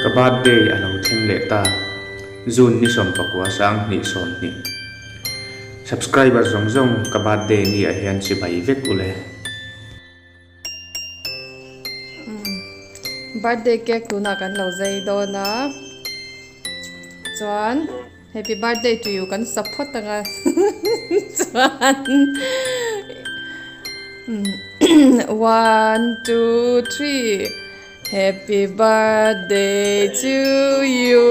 ka birthday alo theng le ta June ni som pakwa sang ni son ni subscriber zong zong ka birthday ni a hian chi bai vek ule birthday cake tu na kan lo zai do na chuan happy birthday to you kan support tanga chuan 1 2 3 Happy birthday to you.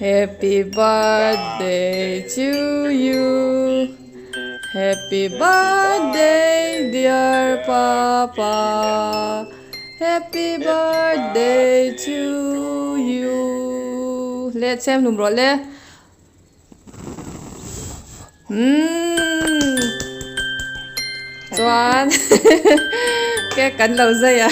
Happy birthday to you. Happy birthday, dear Papa. Happy birthday to you. Let's xem nụm rồi lê. Doan. Cái cắn lâu dây à?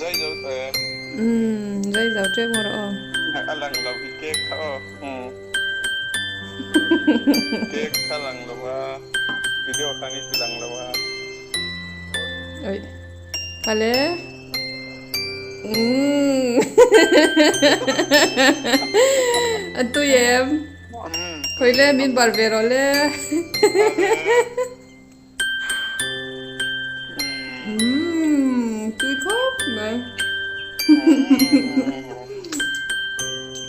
Dây dấu tệ. Dây dấu trước một đó. Anh lăng lâu thì kết thở. Kết thở lăng lâu à. Video khá ní thì lăng lâu à. Ôi. Kale. Anh tụi em. Khôi lên mình bảo về rồi lên. Tụi khóc này.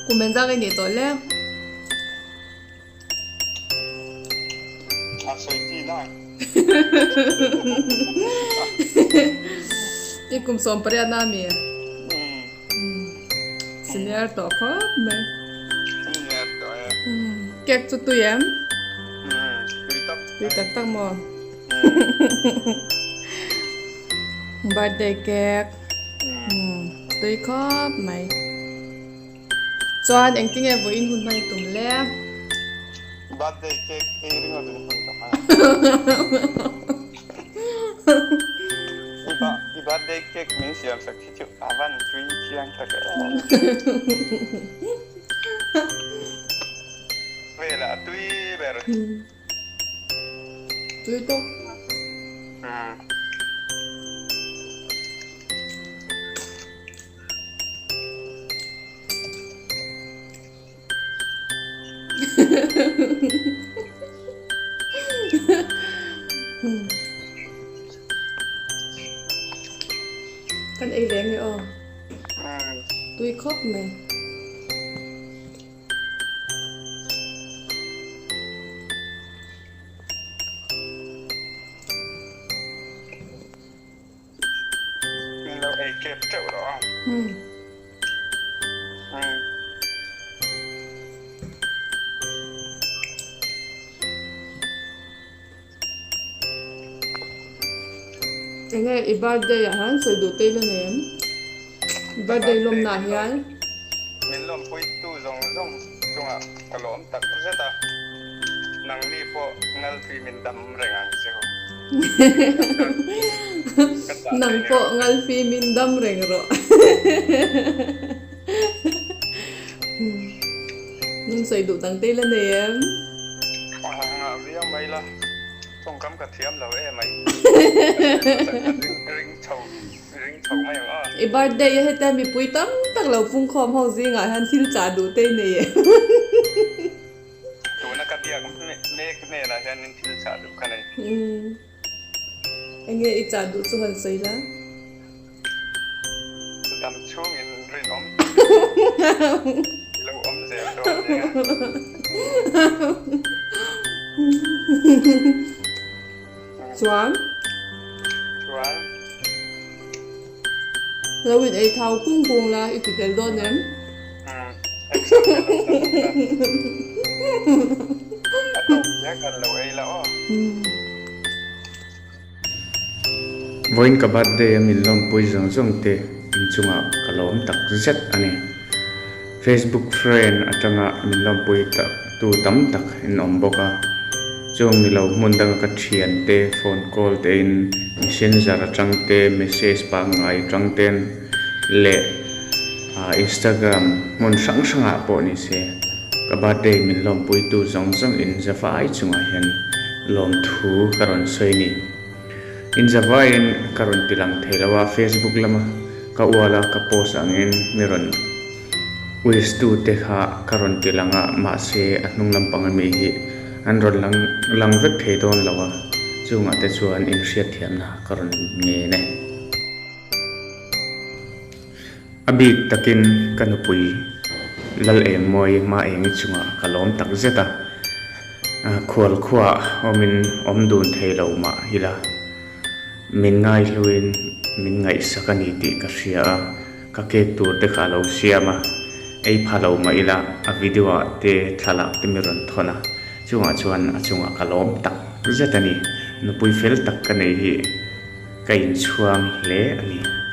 Cùng mình ra cái gì tối lên. À xoay tí nào. Đi cùng xóm bia nam mi. Xin nhớ tỏ khóc này. Nhạc rồi. Kẹt cho tụi em. Tùy tập. Tụi tập tăng mò. Birthday cake. Tụi khóc mày. Choan anh tiếng em với in hôn mày tùm lẽ. Birthday cake ini nggak boleh pun birthday cake means yang sakit cuk awan cuy siang tak về là tuy về rồi Tụi tốt. Kan ấy lén người ơ. Tụi khóc mày. mình đâu ấy kẹp chỗ đó Anh nghe birthday à hắn sợi đồ tê lên em. Birthday lom nà hián. mình làm quay tu rong rong rong à kalau om tak terus ta nang ni po ngal pi mình đâm rengang sih Nang po ngal fi min dam reng ro. Nhưng sợi đồ tăng tê lên em. Riêng mày là không cắm cả thiếm đâu em mày ring thầu mày à Birthday hết ta bị bụi tắm tắc lầu phun khom hậu gì ngại hắn xin trả đồ tê này. tụi nó cắt tiệc nè là hiện nên thiếu trả được cái này Anh nghe ít trả đồ cho hắn xây lá. đâm xuống in rin ống lâu ống dẻo đồ Choáng. choáng Lâu ít ấy thao cung cung là ít cái đòn em. nhắc gần lâu ấy là voin ka birthday min lom pui zong zong te in chunga kalom tak zet ani Facebook friend atanga min lom pui ta tu tam tak in omboka chung ni lo mun dang ka thian te phone call te in messenger atang te message pa ngai tang ten le Instagram mun sang po ni se ka birthday min lom pui tu zong in zawai chunga hian lom thu karon soi ni in zawai in karon tilang theilawa Facebook lama ka wala ka post angin miron wish tu te kha karon tilanga ma se anung lampang mi hi an ron lang vek thei don lawa chunga te chuan in hriat thiam na karon nge ne abik takin kanupui lal eng moi ma eng chunga kalom tak zeta khwal khwa omin omdun theilo ma hila min ngai hluin min ngai sakani ti ka hria ka ke tur te khalo siama ei phalo ma ila a video te thalak te miron thona chunga chuan achunga kalom tak zetani nupui fel tak ka nei hi kain chuang le ani